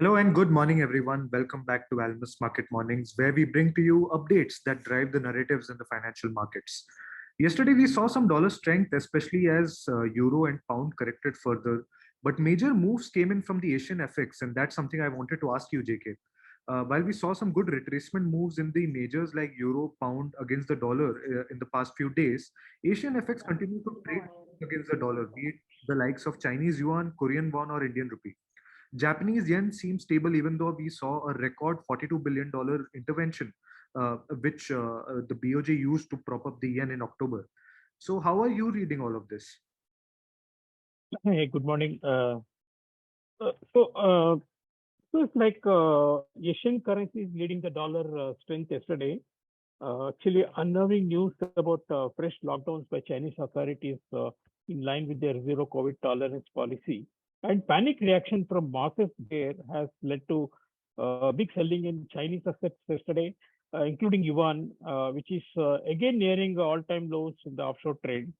Hello and good morning, everyone. Welcome back to Almus Market Mornings, where we bring to you updates that drive the narratives in the financial markets. Yesterday, we saw some dollar strength, especially as euro and pound corrected further. But major moves came in from the Asian FX, and that's something I wanted to ask you, JK. While we saw some good retracement moves in the majors like euro, pound against the dollar in the past few days, Asian FX continued to trade against the dollar, be it the likes of Chinese Yuan, Korean won, or Indian rupee. Japanese yen seems stable even though we saw a record $42 billion intervention, which the BOJ used to prop up the yen in October. So, how are you reading all of this? Hey, good morning. Uh, so, uh, so it's like Asian currencies leading the dollar strength yesterday. Actually, unnerving news about fresh lockdowns by Chinese authorities in line with their zero COVID tolerance policy. And panic reaction from masses there has led to big selling in Chinese assets yesterday, including yuan, which is again nearing all-time lows in the offshore trade.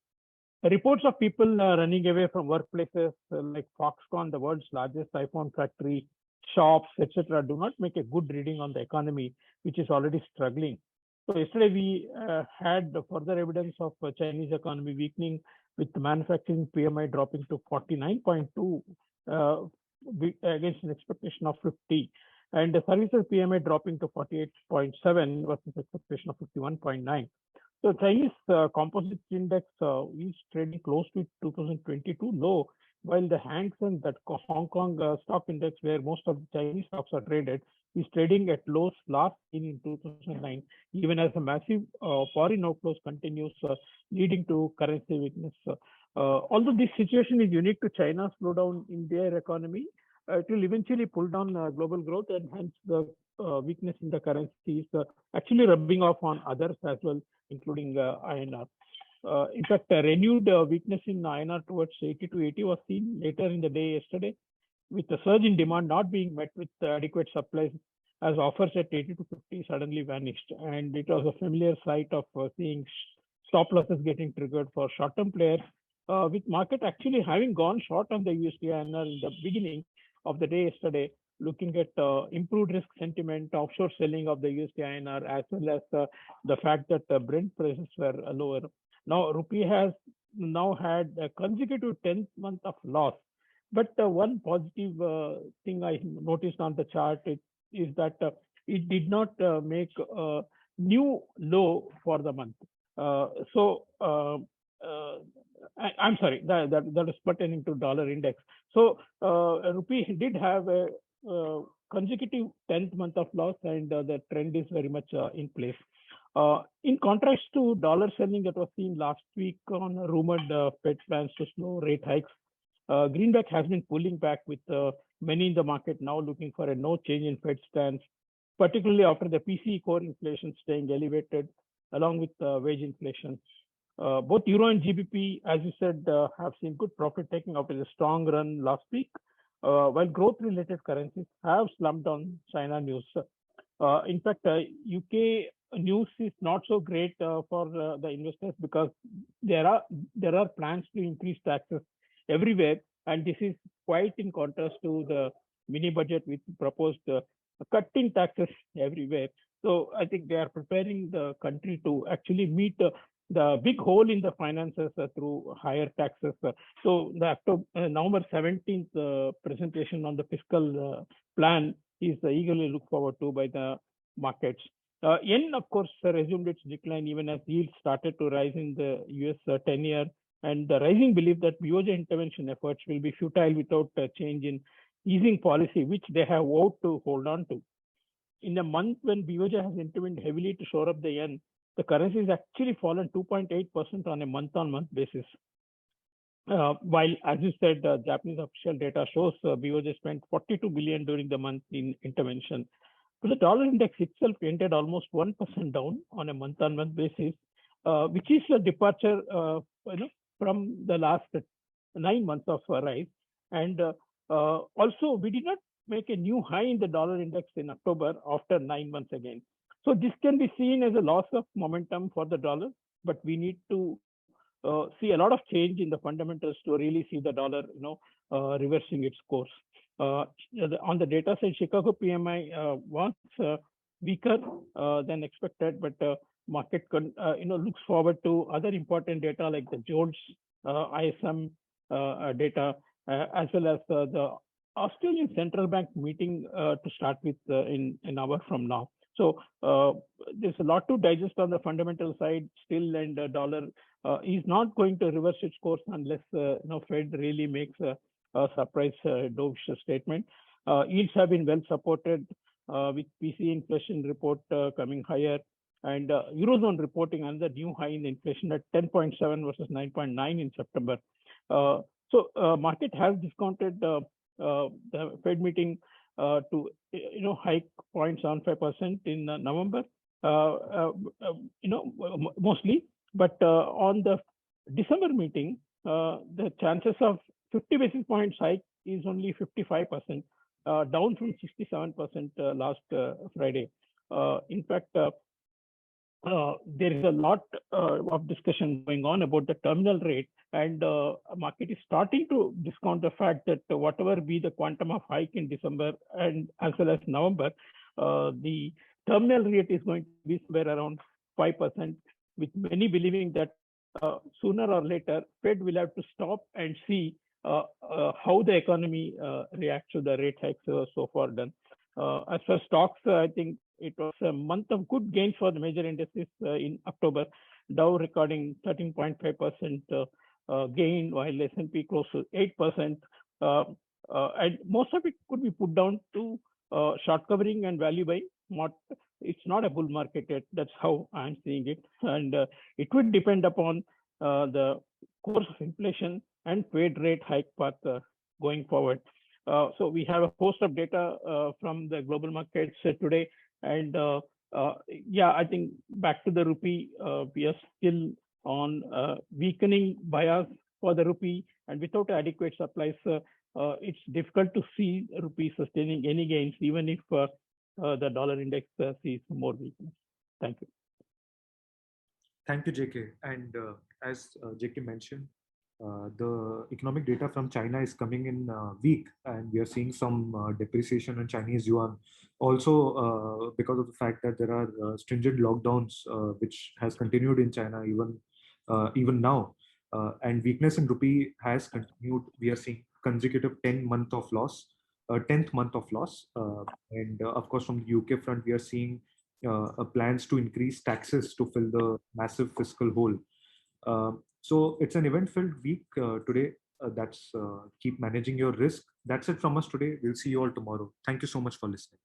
Reports of people running away from workplaces like Foxconn, the world's largest iPhone factory, shops, etc., do not make a good reading on the economy, which is already struggling. So yesterday we had further evidence of Chinese economy weakening, with the manufacturing PMI dropping to 49.2 against an expectation of 50, and the services PMI dropping to 48.7 versus expectation of 51.9. So Chinese composite index is trading close to 2022 low, while the Hang Seng, that Hong Kong stock index, where most of the Chinese stocks are traded, is trading at lows last seen in 2009, even as the massive foreign outflows continues, leading to currency weakness. Although this situation is unique to China's slowdown in their economy, it will eventually pull down global growth, and hence the weakness in the currency is actually rubbing off on others as well, including INR. In fact, a renewed weakness in INR towards 80 to 80 was seen later in the day yesterday, with the surge in demand not being met with adequate supplies, as offers at 80 to 50 suddenly vanished. And it was a familiar sight of seeing stop losses getting triggered for short-term players, with market actually having gone short on the USD INR in the beginning of the day yesterday, looking at improved risk sentiment, offshore selling of the USD INR, as well as the fact that Brent prices were lower. Now, rupee has now had a consecutive 10th month of loss. But one positive thing I noticed on the chart is that it did not make a new low for the month. I'm sorry, that is pertaining to dollar index. So rupee did have a consecutive 10th month of loss, and the trend is very much in place. In contrast to dollar selling that was seen last week on rumored Fed plans to slow rate hikes, greenback has been pulling back, with many in the market now looking for a no change in Fed stance, particularly after the PCE core inflation staying elevated along with wage inflation. Both Euro and GBP, as you said, have seen good profit taking after a strong run last week, while growth-related currencies have slumped on China news. In fact, UK news is not so great for the investors, because there are plans to increase taxes everywhere, and this is quite in contrast to the mini budget which proposed cutting taxes everywhere. So I think they are preparing the country to actually meet the big hole in the finances through higher taxes. So the November 17th presentation on the fiscal plan is eagerly looked forward to by the markets. Yen, of course, resumed its decline even as yields started to rise in the US 10-year, and the rising belief that BOJ intervention efforts will be futile without a change in easing policy, which they have vowed to hold on to. In a month when BOJ has intervened heavily to shore up the yen, the currency has actually fallen 2.8% on a month-on-month basis. While, as you said, Japanese official data shows BOJ spent 42 billion during the month in intervention. But the dollar index itself ended almost 1% down on a month-on-month basis, which is a departure, from the last 9 months of rise. And also, we did not make a new high in the dollar index in October after 9 months again. So this can be seen as a loss of momentum for the dollar, but we need to see a lot of change in the fundamentals to really see the dollar, reversing its course. On the data side, Chicago PMI was weaker than expected, but market looks forward to other important data like the Jones ISM data, as well as the Australian Central Bank meeting to start with in an hour from now. So there's a lot to digest on the fundamental side still, and dollar is not going to reverse its course unless Fed really makes a surprise dovish statement. Yields have been well supported with PCE inflation report coming higher, and Eurozone reporting another new high in inflation at 10.7 versus 9.9 in September. So market has discounted the Fed meeting to hike 0.75% in November, mostly. But on the December meeting, the chances of 50 basis points hike is only 55%, down from 67% last Friday. In fact, there is a lot of discussion going on about the terminal rate, and market is starting to discount the fact that whatever be the quantum of hike in December and as well as November, the terminal rate is going to be somewhere around 5%, with many believing that sooner or later Fed will have to stop and see how the economy reacts to the rate hikes so far done. As for stocks, I think it was a month of good gains for the major indices in October. Dow recording 13.5% gain, while S&P close to 8%. And most of it could be put down to short covering and value buying. It's not a bull market yet. That's how I'm seeing it. And it would depend upon the course of inflation and Fed rate hike path going forward. So we have a host of data from the global markets today. And I think back to the rupee, we are still on weakening bias for the rupee, and without adequate supplies, it's difficult to see rupee sustaining any gains, even if the dollar index sees more weakness. Thank you. Thank you, JK. And as JK mentioned, the economic data from China is coming in weak, and we are seeing some depreciation in Chinese Yuan. Also, because of the fact that there are stringent lockdowns, which has continued in China even now, and weakness in rupee has continued. We are seeing consecutive 10th month of loss, and of course from the UK front, we are seeing plans to increase taxes to fill the massive fiscal hole. So it's an event-filled week today. That's keep managing your risk. That's it from us today. We'll see you all tomorrow. Thank you so much for listening.